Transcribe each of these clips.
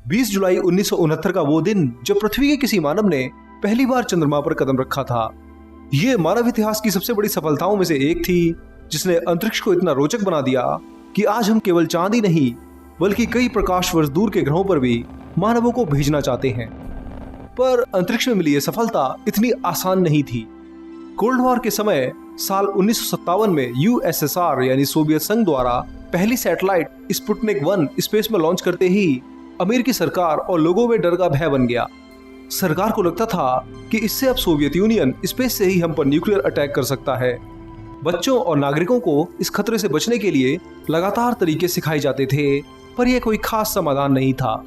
20 जुलाई 1969 का वो दिन जब पृथ्वी के किसी मानव ने पहली बार चंद्रमा पर कदम रखा था। ये मानव इतिहास की सबसे बड़ी सफलताओं में से एक थी, जिसने अंतरिक्ष को इतना रोचक बना दिया कि आज हम केवल चांद ही नहीं बल्कि कई प्रकाश वर्ष दूर के ग्रहों पर भी मानवों को भेजना चाहते हैं। पर अंतरिक्ष में मिली यह सफलता इतनी आसान नहीं थी। कोल्ड वॉर के समय साल 1957 में यूएसएसआर यानी सोवियत संघ द्वारा पहली सैटेलाइट स्पुतनिक 1 स्पेस में लॉन्च करते ही अमेरिकी सरकार और लोगों में डर का भय बन गया। सरकार को लगता था कि इससे अब सोवियत यूनियन स्पेस से ही हम पर न्यूक्लियर अटैक कर सकता है। बच्चों और नागरिकों को इस खतरे से बचने के लिए लगातार तरीके सिखाए जाते थे, पर यह कोई खास समाधान नहीं था।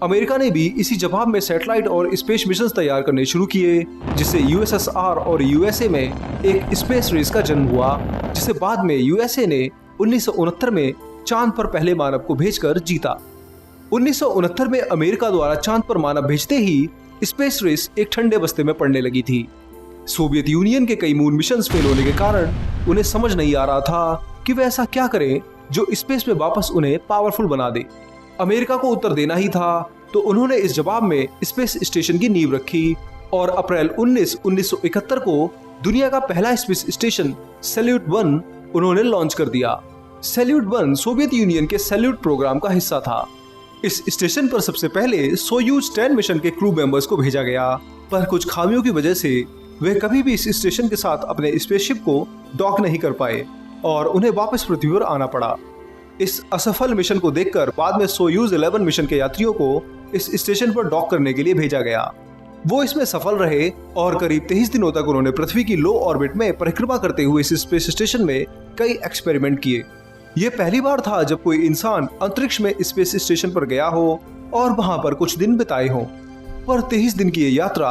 अमेरिका ने भी इसी जवाब में सैटेलाइट और स्पेस मिशन तैयार करने शुरू किए, जिससे यूएसएसआर और यूएसए में एक स्पेस रेस का जन्म हुआ, जिसे बाद में यूएसए ने 1969 में चांद पर पहले मानव को भेजकर जीता। 1969 में अमेरिका द्वारा चांद पर मानव भेजते ही स्पेस रेस एक ठंडे बस्ते में पड़ने लगी थी। सोवियत यूनियन के कई मून मिशन फेल होने के कारण उन्हें समझ नहीं आ रहा था कि वे ऐसा क्या करें जो स्पेस में वापस उन्हें पावरफुल बना दे। अमेरिका को उत्तर देना ही था, तो उन्होंने इस जवाब में स्पेस स्टेशन की नींव रखी और अप्रैल 1971 को दुनिया का पहला स्पेस स्टेशन सैल्यूट 1 उन्होंने लॉन्च कर दिया। सैल्यूट 1 सोवियत यूनियन के सैल्यूट प्रोग्राम का हिस्सा था। इस स्टेशन पर सबसे पहले सोयूज 10 मिशन के क्रू मेंबर्स को भेजा गया, पर कुछ खामियों की वजह से वे कभी भी इस स्टेशन के साथ अपने स्पेसशिप को डॉक नहीं कर पाए और उन्हें वापस पृथ्वी पर आना पड़ा। इस असफल मिशन को देखकर बाद में सोयूज 11 मिशन के यात्रियों को इस स्टेशन पर डॉक करने के लिए भेजा गया। वो इसमें सफल रहे और करीब 23 दिनों तक उन्होंने पृथ्वी की लो ऑर्बिट में परिक्रमा करते हुए इस स्पेस स्टेशन में कई एक्सपेरिमेंट किए। ये पहली बार था जब कोई इंसान अंतरिक्ष में स्पेस स्टेशन पर गया हो और वहां पर कुछ दिन बिताए हों। पर 23 दिन की ये यात्रा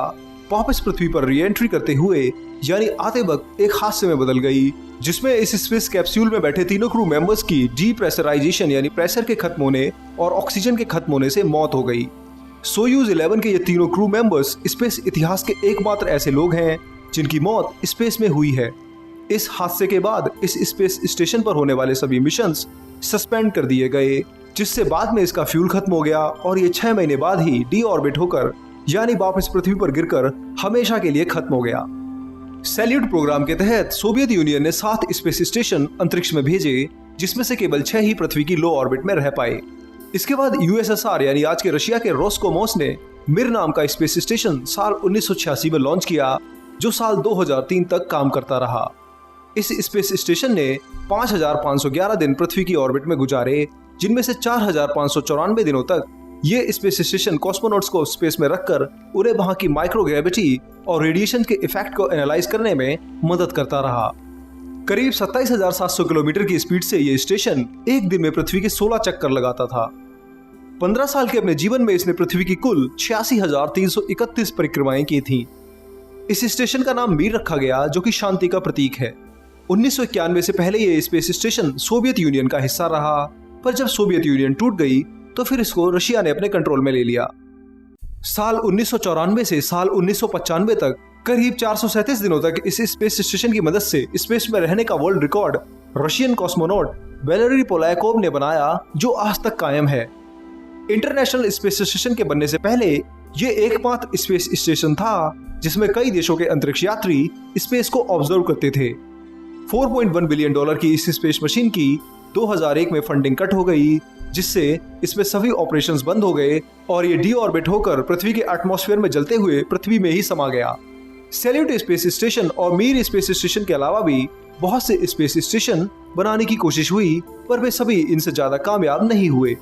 वापस पृथ्वी पर री एंट्री करते हुए यानी आते वक्त एक हादसे में बदल गई, जिसमें इस स्पेस कैप्सूल में बैठे तीनों क्रू मेंबर्स की डीप्रेशराइजेशन यानी प्रेशर के खत्म होने और ऑक्सीजन के खत्म होने से मौत हो गई। सोयूज 11 के ये तीनों क्रू मेंबर्स स्पेस इतिहास के एकमात्र ऐसे लोग हैं जिनकी मौत स्पेस में हुई है। इस हादसे के बाद इस स्पेस स्टेशन पर होने वाले सभी मिशंस सस्पेंड कर दिए गए, जिससे बाद में इसका फ्यूल खत्म हो गया और ये 6 महीने बाद ही डी ऑर्बिट होकर यानी वापस पृथ्वी पर गिरकर हमेशा के लिए खत्म हो गया। सैल्यूट प्रोग्राम के तहत सोवियत यूनियन ने 7 स्पेस स्टेशन अंतरिक्ष में भेजे, जिसमें से केवल 6 ही पृथ्वी की लो ऑर्बिट में रह पाए। इसके बाद यूएसएसआर यानी आज के रशिया के रोस्कोमोस ने मिर नाम का स्पेस स्टेशन साल 1986 में लॉन्च किया, जो साल 2003 तक काम करता रहा। इस स्पेस स्टेशन ने 5511 दिन पृथ्वी की ऑर्बिट में गुजारे, जिनमें से 4594 दिनों तक ये स्पेस स्टेशन कॉस्मोनॉट्स को स्पेस में रखकर उन्हें वहां की माइक्रोग्रेविटी और रेडिएशन के इफेक्ट को एनालाइज करने में मदद करता रहा। करीब 27,700 किलोमीटर की स्पीड से ये स्टेशन एक दिन में पृथ्वी के 16 चक्कर लगाता था। 15 साल के अपने जीवन में इसने पृथ्वी की कुल 86,331 परिक्रमाएं की थी। इस स्टेशन का नाम मीर रखा गया, जो कि शांति का प्रतीक है। 1991 से पहले ये स्पेस स्टेशन सोवियत यूनियन का हिस्सा रहा, पर जब सोवियत यूनियन टूट गई तो फिर इसको रशिया ने अपने कंट्रोल में ले लिया। साल 1994 से साल 1995 तक करीब 437 दिनों तक इस स्पेस स्टेशन की मदद से स्पेस में रहने का world record Russian cosmonaut Valeri Polyakov ने बनाया, जो आज तक कायम है। इंटरनेशनल स्पेस स्टेशन के बनने से पहले ये एकमात्र स्पेस स्टेशन था जिसमें कई देशों के अंतरिक्ष यात्री स्पेस को ऑब्जर्व करते थे। $4.1 बिलियन की इस स्पेस मशीन की 2001 में फंडिंग कट हो गई, जिससे इसमें सभी ऑपरेशंस बंद हो गए और ये डी ऑर्बिट होकर पृथ्वी के एटमॉस्फेयर में जलते हुए पृथ्वी में ही समा गया। सैल्यूट स्पेस स्टेशन और मीर स्पेस स्टेशन के अलावा भी बहुत से स्पेस स्टेशन बनाने की कोशिश हुई, पर वे सभी इनसे ज्यादा कामयाब नहीं हुए।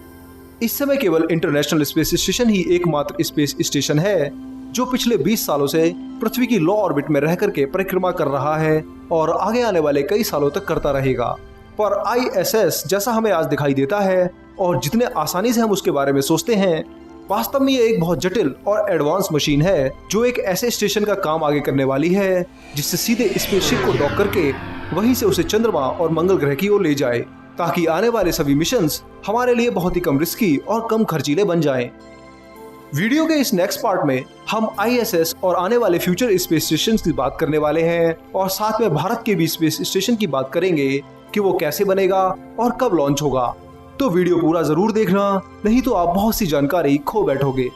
इस समय केवल इंटरनेशनल स्पेस स्टेशन ही एकमात्र स्पेस स्टेशन है जो पिछले 20 सालों से पृथ्वी की लो ऑर्बिट में रह करके परिक्रमा कर रहा है और आगे आने वाले कई सालों तक करता रहेगा। पर आईएसएस जैसा हमें आज दिखाई देता है और जितने आसानी से हम उसके बारे में सोचते हैं, वास्तव में ये एक बहुत जटिल और एडवांस मशीन है जो एक ऐसे स्टेशन का काम आगे करने वाली है जिससे सीधे स्पेसशिप को डॉक करके वहीं से उसे चंद्रमा और मंगल ग्रह की ओर ले जाए, ताकि आने वाले सभी मिशंस हमारे लिए बहुत ही कम रिस्की और कम खर्चीले बन जाएं। वीडियो के इस नेक्स्ट पार्ट में हम आईएसएस और आने वाले फ्यूचर स्पेस स्टेशन की बात करने वाले हैं और साथ में भारत के भी स्पेस स्टेशन की बात करेंगे कि वो कैसे बनेगा और कब लॉन्च होगा। तो वीडियो पूरा जरूर देखना, नहीं तो आप बहुत सी जानकारी खो बैठोगे।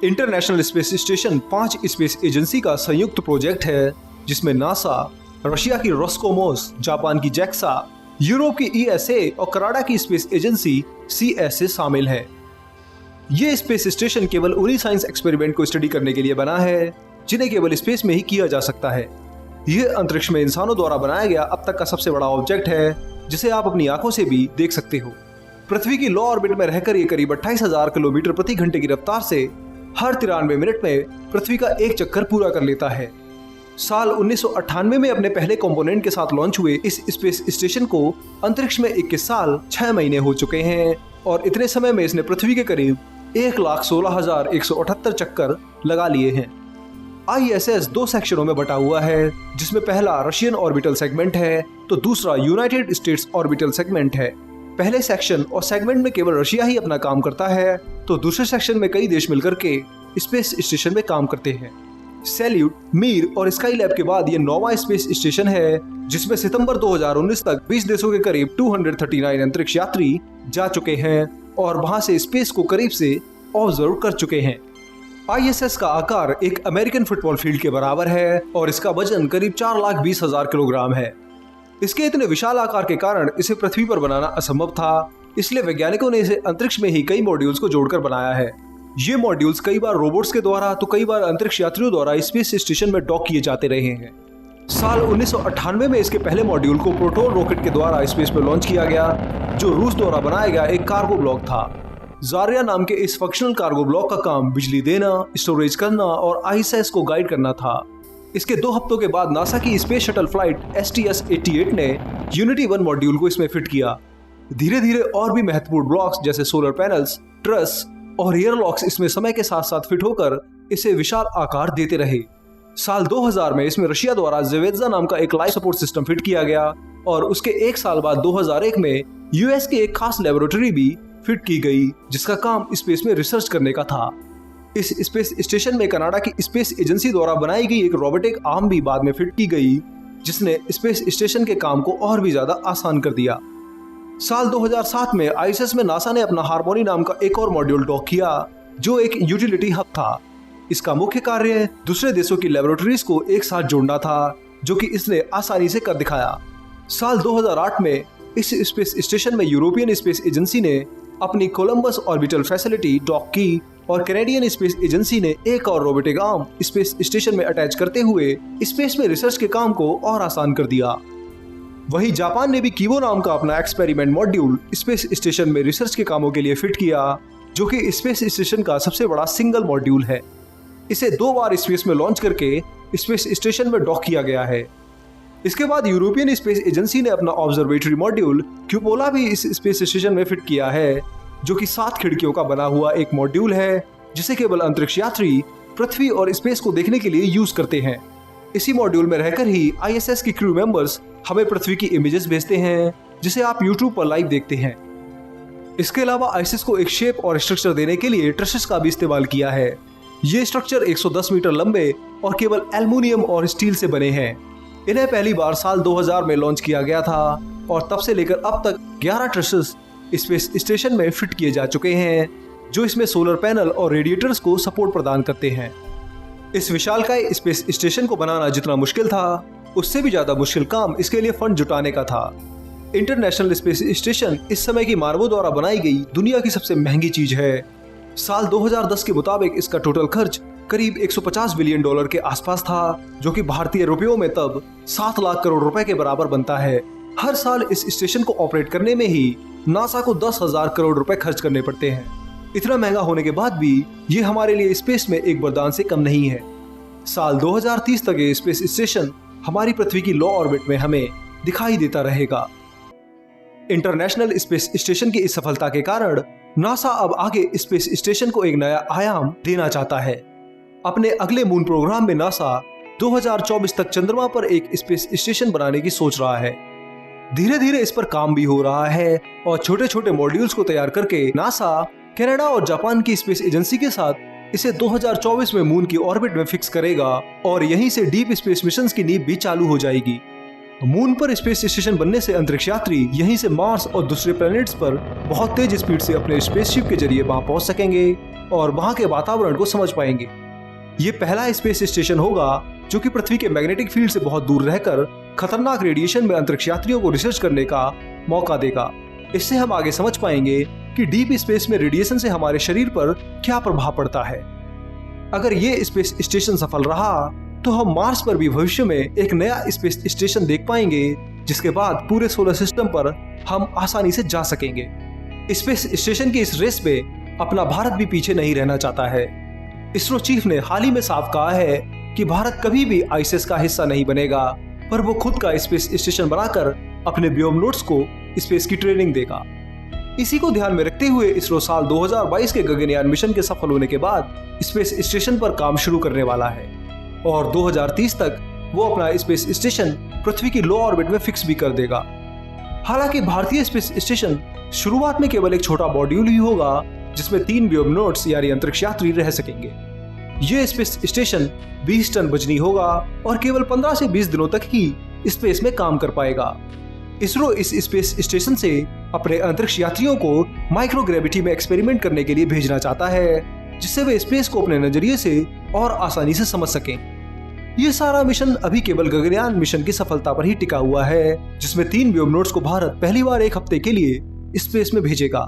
International space station 5 space agency का संयुक्त प्रोजेक्ट है, जिसमें नासा, रशिया की रोस्कोमोस, जापान की जैक्सा, यूरोप की ESA और कनाडा की स्पेस एजेंसी CSA शामिल है। ये स्पेस स्टेशन केवल उन्हीं साइंस एक्सपेरिमेंट को स्टडी करने के लिए बना है जिन्हें केवल स्पेस में ही किया जा सकता है। यह अंतरिक्ष में इंसानों द्वारा बनाया गया अब तक का सबसे बड़ा ऑब्जेक्ट है, जिसे आप अपनी आंखों से भी देख सकते हो। पृथ्वी की लो ऑर्बिट में रहकर ये करीब 28,000 किलोमीटर प्रति घंटे की रफ्तार से हर 93 मिनट में पृथ्वी का एक चक्कर पूरा कर लेता है। साल 1998 में अपने पहले कंपोनेंट के साथ लॉन्च हुए इस स्पेस स्टेशन को अंतरिक्ष में 21 साल 6 महीने हो चुके हैं और इतने समय में इसने पृथ्वी के करीब 1,16,178 चक्कर लगा लिए हैं। ISS 2 सेक्शनों में बटा हुआ है, जिसमें पहला रशियन ऑर्बिटल सेगमेंट है तो दूसरा यूनाइटेड स्टेट्स ऑर्बिटल सेगमेंट है। पहले सेक्शन और सेगमेंट में केवल रशिया ही अपना काम करता है, तो दूसरे सेक्शन में कई देश मिलकर के स्पेस स्टेशन में काम करते हैं। सैल्यूट, मीर और स्काईलैब के बाद ये 9वां स्पेस स्टेशन है, जिसमें सितंबर 2019 तक 20 देशों के करीब 239 अंतरिक्ष यात्री जा चुके हैं और वहां से स्पेस को करीब से ऑब्जर्व कर चुके हैं। ISS का आकार एक अमेरिकन फुटबॉल फील्ड के बराबर है और इसका वजन करीब 4,20,000 किलोग्राम है। इसके इतने विशाल आकार के कारण इसे पृथ्वी पर बनाना असंभव था, इसलिए वैज्ञानिकों ने इसे अंतरिक्ष में ही कई मॉड्यूल्स को जोड़कर बनाया है। ये मॉड्यूल्स कई बार रोबोट्स के द्वारा तो कई बार अंतरिक्ष यात्रियों द्वारा स्पेस स्टेशन में डॉक किए जाते रहे हैं। साल 1998 में इसके पहले मॉड्यूल को प्रोटॉन रॉकेट के द्वारा स्पेस में लॉन्च किया गया, जो रूस द्वारा बनाया गया एक कार्गो ब्लॉक था। जारिया नाम के इस फंक्शनल कार्गो ब्लॉक का काम बिजली देना, स्टोरेज करना और ISS को गाइड करना था। इसके 2 हफ्तों के बाद नासा की स्पेस शटल फ्लाइट STS-88 ने यूनिटी 1 मॉड्यूल को इसमें फिट किया। धीरे धीरे और भी महत्वपूर्ण ब्लॉक्स जैसे सोलर पैनल्स, ट्रस और एयरलॉक्स इसमें समय के साथ साथ फिट होकर इसे विशाल आकार देते रहे। साल 2000 में इसमें रशिया द्वारा ज़ेवेत्जा नाम का एक लाइफ सपोर्ट सिस्टम फिट किया गया और उसके 1 साल बाद 2001 में US की एक खास लेबोरेटरी भी फिट की गई, जिसका काम स्पेस में रिसर्च करने का था। इस स्पेस स्टेशन में कनाडा की स्पेस एजेंसी द्वारा बनाई गई एक रोबोटिक आर्म भी बाद में फिट की गई, जिसने स्पेस स्टेशन के काम को और भी ज्यादा आसान कर दिया। साल 2007 में ISS में नासा ने अपना हार्मोनी नाम का एक और मॉड्यूल डॉक किया, जो एक यूटिलिटी हब था। इसका मुख्य कार्य दूसरे देशों की लेबोरेटरीज को एक साथ जोड़ना था, जो कि इसने आसानी से कर दिखाया। साल 2008 में इस स्पेस स्टेशन में यूरोपियन स्पेस एजेंसी ने अपनी कोलंबस ऑर्बिटल फैसिलिटी डॉक की और कैनेडियन स्पेस एजेंसी ने एक और रोबोटिक आर्म स्पेस स्टेशन में अटैच करते हुए स्पेस में रिसर्च के काम को और आसान कर दिया। वहीं जापान ने भी कीवो नाम का अपना एक्सपेरिमेंट मॉड्यूल स्पेस स्टेशन में रिसर्च के कामों के लिए फिट किया, जो कि स्पेस स्टेशन का सबसे बड़ा सिंगल मॉड्यूल है। इसे 2 बार स्पेस में लॉन्च करके स्पेस स्टेशन में डॉक किया गया है। इसके बाद यूरोपियन स्पेस एजेंसी ने अपना ऑब्जर्वेटरी मॉड्यूल क्यूपोला भी इस स्पेस स्टेशन में फिट किया है, जो कि 7 खिड़कियों का बना हुआ एक मॉड्यूल है, जिसे केवल अंतरिक्ष यात्री पृथ्वी और स्पेस को देखने के लिए यूज करते हैं। इसी मॉड्यूल में रहकर ही ISS की क्रू मेंबर्स हमें पृथ्वी की इमेजेस भेजते हैं, जिसे आप YouTube पर लाइव देखते हैं। इसके अलावा ISS को एक शेप और स्ट्रक्चर देने के लिए ट्रसेस का भी इस्तेमाल किया है। ये स्ट्रक्चर 110 मीटर लंबे और केवल एल्युमिनियम और स्टील से बने हैं। इन्हें पहली बार साल 2000 में लॉन्च किया गया था और तब से लेकर अब तक 11 ट्रसेस स्पेस स्टेशन में फिट किए जा चुके हैं, जो इसमें सोलर पैनल और रेडिएटर्स को सपोर्ट प्रदान करते हैं। इस विशालकाय स्पेस स्टेशन को बनाना जितना मुश्किल था, उससे भी ज्यादा मुश्किल काम इसके लिए फंड जुटाने का था। इंटरनेशनल स्पेस स्टेशन इस समय की मानवों द्वारा बनाई गई दुनिया की सबसे महंगी चीज है। साल 2010 के मुताबिक इसका टोटल खर्च करीब $150 बिलियन के आसपास था, जो कि भारतीय रुपयों में तब 7 लाख करोड़ रुपए के बराबर बनता है। हर साल इस स्टेशन को ऑपरेट करने में ही नासा को 10,000 करोड़ रुपए खर्च करने पड़ते हैं। इतना महंगा होने के बाद भी ये हमारे लिए स्पेस में एक वरदान से कम नहीं है। साल 2030 तक ये स्पेस स्टेशन हमारी पृथ्वी की लो ऑर्बिट में हमें दिखाई देता रहेगा। इंटरनेशनल स्पेस स्टेशन की इस सफलता के कारण नासा अब आगे स्पेस स्टेशन को एक नया आयाम देना चाहता है। अपने अगले मून प्रोग्राम में नासा 2024 तक चंद्रमा पर एक स्पेस स्टेशन बनाने की सोच रहा है। धीरे धीरे इस पर काम भी हो रहा है और छोटे छोटे मॉड्यूल्स को तैयार करके नासा कनाडा और जापान की स्पेस एजेंसी के साथ इसे 2024 में मून की ऑर्बिट में फिक्स करेगा और यहीं से डीप स्पेस मिशंस की नींव भी चालू हो जाएगी। मून पर स्पेस स्टेशन बनने से अंतरिक्ष यात्री यहीं से मार्स और दूसरे प्लैनेट्स पर बहुत तेज स्पीड से अपने स्पेसशिप के जरिए वहां पहुंच सकेंगे और वहां के वातावरण को समझ पाएंगे। ये पहला स्पेस स्टेशन होगा जो कि पृथ्वी के मैग्नेटिक फील्ड से बहुत दूर रहकर खतरनाक रेडिएशन में अंतरिक्ष यात्रियों को रिसर्च करने का मौका देगा। इससे हम आगे समझ पाएंगे कि डीप स्पेस में रेडिएशन से हमारे शरीर पर क्या प्रभाव पड़ता है। अगर ये स्पेस स्टेशन सफल रहा तो हम मार्स पर भी भविष्य में एक नया स्पेस स्टेशन देख पाएंगे, जिसके बाद पूरे सोलर सिस्टम पर हम आसानी से जा सकेंगे। स्पेस स्टेशन की इस रेस में अपना भारत भी पीछे नहीं रहना चाहता है। इसरो चीफ ने हाल ही में साफ कहा है कि भारत कभी भी आईएसएस का हिस्सा नहीं बनेगा, पर वो खुद का स्पेस स्टेशन बनाकर अपने व्योमनौट्स को स्पेस की ट्रेनिंग देगा। इसी को ध्यान में रखते हुए इसरो साल 2022 के गगनयान मिशन के सफल होने के बाद स्पेस स्टेशन पर काम शुरू करने वाला है और 2030 तक वो अपना स्पेस स्टेशन पृथ्वी की लो ऑर्बिट में फिक्स भी कर देगा। हालांकि भारतीय स्पेस स्टेशन शुरुआत में केवल एक छोटा मॉड्यूल ही होगा जिसमें 3 व्योमनौट्स यानी अंतरिक्ष यात्री रह सकेंगे। ये स्पेस स्टेशन 20 टन वजनी होगा और केवल 15 से 20 दिनों तक ही स्पेस में काम कर पाएगा। इसरो इस स्पेस स्टेशन से अपने अंतरिक्ष यात्रियों को माइक्रोग्रेविटी में एक्सपेरिमेंट करने के लिए भेजना चाहता है, जिससे वे स्पेस को अपने नजरिए से और आसानी से समझ सकें। ये सारा मिशन अभी केवल गगनयान मिशन की सफलता पर ही टिका हुआ है, जिसमें 3 व्योमनौट्स को भारत पहली बार एक हफ्ते के लिए स्पेस में भेजेगा।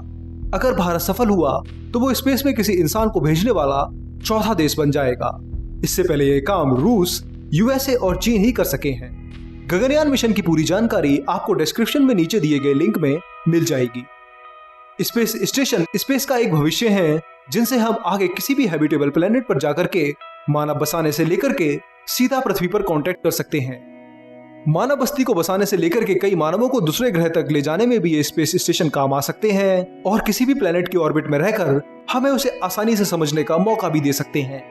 अगर भारत सफल हुआ तो वो स्पेस में किसी इंसान को भेजने वाला चौथा देश बन जाएगा। इससे पहले ये काम रूस, यूएसए और चीन ही कर सके हैं। गगनयान मिशन की पूरी जानकारी आपको डिस्क्रिप्शन में नीचे दिए गए लिंक में मिल जाएगी। स्पेस स्टेशन स्पेस का एक भविष्य है जिनसे हम आगे किसी भी हैबिटेबल प्लेनेट पर जाकर के मानव बसाने से लेकर के सीधा पृथ्वी पर कांटेक्ट कर सकते हैं। मानव बस्ती को बसाने से लेकर के कई मानवों को दूसरे ग्रह तक ले जाने में भी ये स्पेस स्टेशन काम आ सकते हैं और किसी भी प्लेनेट की ऑर्बिट में रहकर हमें उसे आसानी से समझने का मौका भी दे सकते हैं।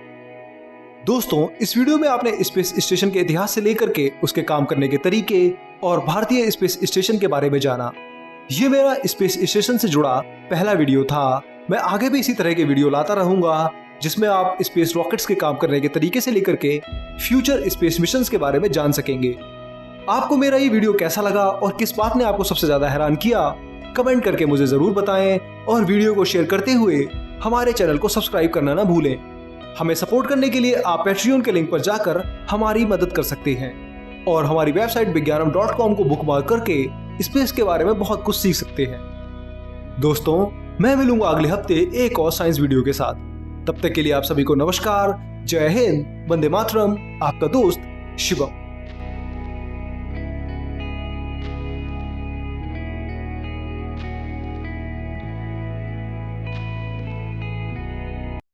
दोस्तों, इस वीडियो में आपने स्पेस स्टेशन के इतिहास से लेकर के उसके काम करने के तरीके और भारतीय स्पेस स्टेशन के बारे में जाना। ये मेरा स्पेस स्टेशन से जुड़ा पहला वीडियो था। मैं आगे भी इसी तरह के वीडियो लाता रहूंगा जिसमें आप स्पेस रॉकेट्स के काम करने के तरीके से लेकर के फ्यूचर स्पेस मिशंस के बारे में जान सकेंगे। आपको मेरा ये वीडियो कैसा लगा और किस बात ने आपको सबसे ज्यादा हैरान किया, कमेंट करके मुझे जरूर बताएं और वीडियो को शेयर करते हुए हमारे चैनल को सब्सक्राइब करना ना भूलें। हमें सपोर्ट करने के लिए आप पैट्रियन के लिंक पर जाकर हमारी मदद कर सकते हैं और हमारी वेबसाइट विज्ञानम.com को बुकमार्क करके स्पेस के बारे में बहुत कुछ सीख सकते हैं। दोस्तों, मैं मिलूंगा अगले हफ्ते एक और साइंस वीडियो के साथ। तब तक के लिए आप सभी को नमस्कार, जय हिंद, वंदे मातरम। आपका दोस्त शिवम।